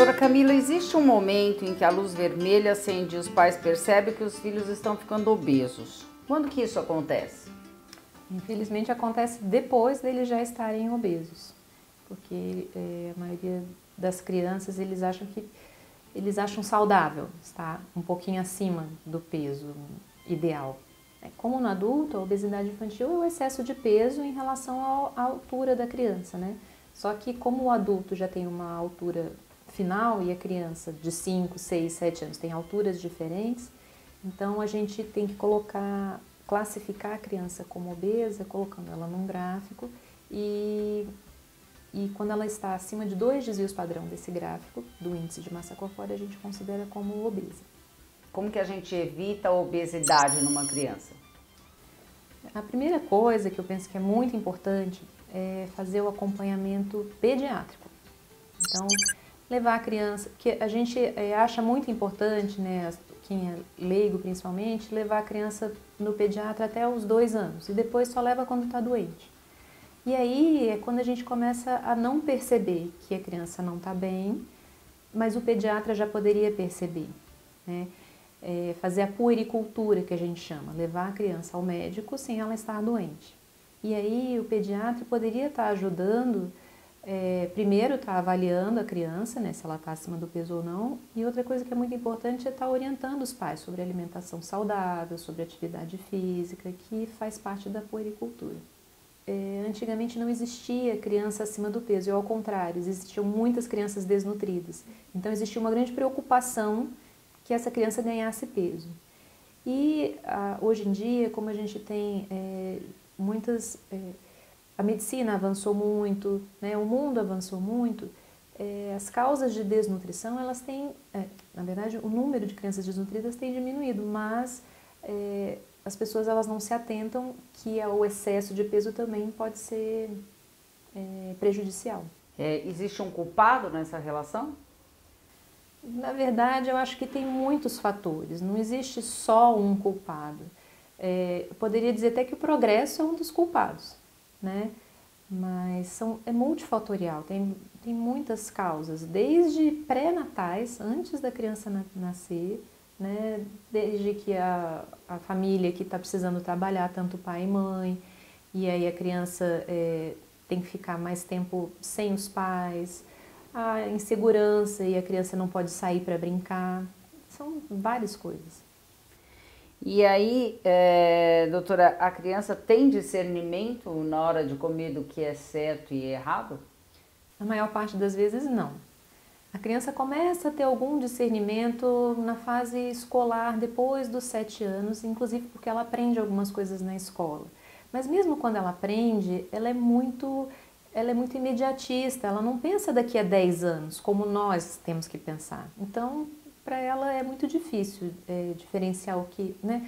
Doutora Camila, existe um momento em que a luz vermelha acende e os pais percebem que os filhos estão ficando obesos. Quando que isso acontece? Infelizmente acontece depois deles já estarem obesos, porque a maioria das crianças eles acham saudável, está um pouquinho acima do peso ideal. Como no adulto, a obesidade infantil é o excesso de peso em relação à altura da criança, né? Só que como o adulto já tem uma altura final e a criança de 5, 6, 7 anos tem alturas diferentes, então a gente tem que classificar a criança como obesa, colocando ela num gráfico e quando ela está acima de 2 desvios padrão desse gráfico, do índice de massa corpórea, a gente considera como obesa. Como que a gente evita a obesidade numa criança? A primeira coisa que eu penso que é muito importante é fazer o acompanhamento pediátrico. Então, levar a criança, que a gente acha muito importante, né, quem é leigo principalmente, levar a criança no pediatra até os 2 anos e depois só leva quando está doente. E aí é quando a gente começa a não perceber que a criança não está bem, mas o pediatra já poderia perceber, né? Fazer a puericultura, que a gente chama, levar a criança ao médico sem ela estar doente. E aí o pediatra poderia estar ajudando, primeiro estar avaliando a criança, né, se ela está acima do peso ou não, e outra coisa que é muito importante é estar orientando os pais sobre alimentação saudável, sobre atividade física, que faz parte da puericultura. Antigamente não existia criança acima do peso, e ao contrário, existiam muitas crianças desnutridas. Então existia uma grande preocupação que essa criança ganhasse peso. E hoje em dia, como a gente tem a medicina avançou muito, né, o mundo avançou muito, as causas de desnutrição, elas têm, na verdade, o número de crianças desnutridas tem diminuído, mas as pessoas elas não se atentam que o excesso de peso também pode ser prejudicial. Existe um culpado nessa relação? Na verdade, eu acho que tem muitos fatores, não existe só um culpado. Eu poderia dizer até que o progresso é um dos culpados, né? Mas é multifatorial, tem muitas causas, desde pré-natais, antes da criança nascer, né? Desde que a família que está precisando trabalhar, tanto pai e mãe, e aí a criança tem que ficar mais tempo sem os pais, a insegurança e a criança não pode sair para brincar, são várias coisas. E aí, doutora, a criança tem discernimento na hora de comer do que é certo e errado? Na maior parte das vezes, não. A criança começa a ter algum discernimento na fase escolar, depois dos 7 anos, inclusive porque ela aprende algumas coisas na escola. Mas mesmo quando ela aprende, ela é muito imediatista, ela não pensa daqui a 10 anos, como nós temos que pensar. Então, para ela é muito difícil diferenciar o que, né,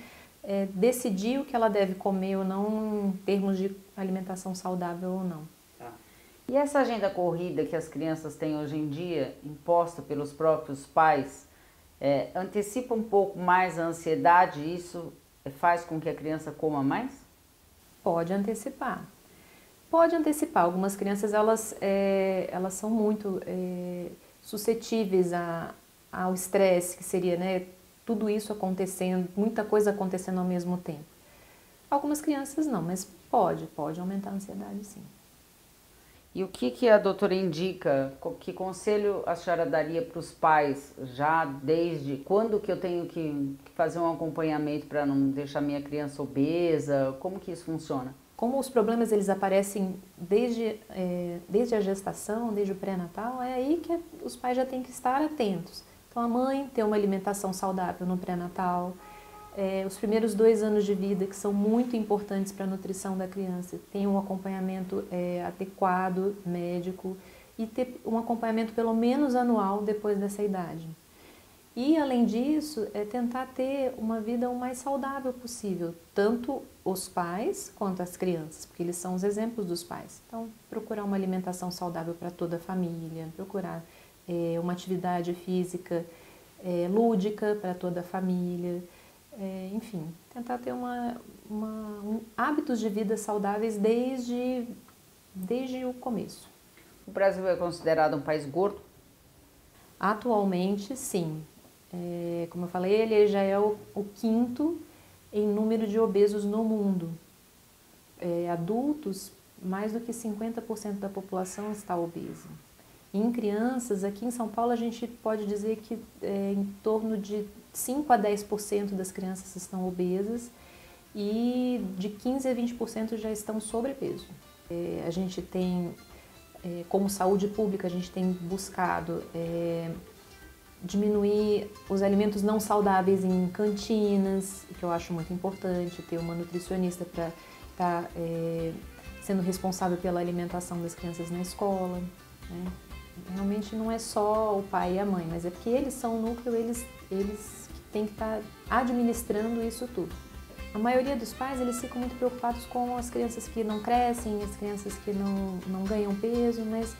decidir o que ela deve comer ou não, em termos de alimentação saudável ou não. Tá. E essa agenda corrida que as crianças têm hoje em dia, imposta pelos próprios pais, antecipa um pouco mais a ansiedade e isso faz com que a criança coma mais? Pode antecipar. Pode antecipar. Algumas crianças elas são muito suscetíveis ao estresse, que seria, né, tudo isso acontecendo, muita coisa acontecendo ao mesmo tempo. Algumas crianças não, mas pode aumentar a ansiedade, sim. E o que a doutora indica, que conselho a senhora daria para os pais, já desde quando que eu tenho que fazer um acompanhamento para não deixar minha criança obesa? Como que isso funciona? Como os problemas eles aparecem desde a gestação, desde o pré-natal, é aí que os pais já têm que estar atentos. Então a mãe ter uma alimentação saudável no pré-natal, os primeiros 2 anos de vida que são muito importantes para a nutrição da criança, tem um acompanhamento adequado, médico, e ter um acompanhamento pelo menos anual depois dessa idade. E, além disso, tentar ter uma vida o mais saudável possível, tanto os pais quanto as crianças, porque eles são os exemplos dos pais. Então, procurar uma alimentação saudável para toda a família, procurar uma atividade física lúdica para toda a família, enfim, tentar ter hábitos de vida saudáveis desde o começo. O Brasil é considerado um país gordo? Atualmente, sim. Como eu falei, ele já é o quinto em número de obesos no mundo. Adultos, mais do que 50% da população está obesa. Em crianças, aqui em São Paulo, a gente pode dizer que em torno de 5 a 10% das crianças estão obesas e de 15 a 20% já estão sobrepeso. A gente tem, como saúde pública, a gente tem buscado diminuir os alimentos não saudáveis em cantinas, que eu acho muito importante, ter uma nutricionista para estar sendo responsável pela alimentação das crianças na escola, né? Realmente não é só o pai e a mãe, mas é porque eles são o núcleo, eles têm que estar administrando isso tudo. A maioria dos pais, eles ficam muito preocupados com as crianças que não crescem, as crianças que não ganham peso, mas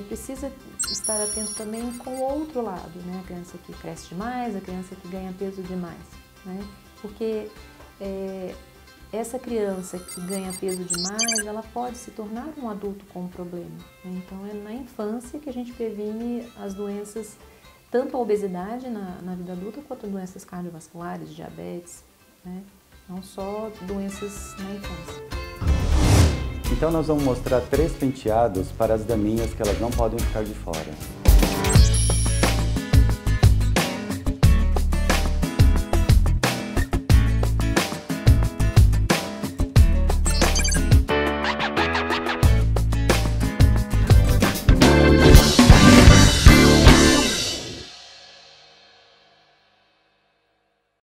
precisa estar atento também com o outro lado, né? A criança que cresce demais, a criança que ganha peso demais, né? Porque essa criança que ganha peso demais, ela pode se tornar um adulto com um problema, né? Então é na infância que a gente previne as doenças, tanto a obesidade na vida adulta, quanto doenças cardiovasculares, diabetes, né? Não só doenças na infância. Então nós vamos mostrar 3 penteados para as daminhas que elas não podem ficar de fora.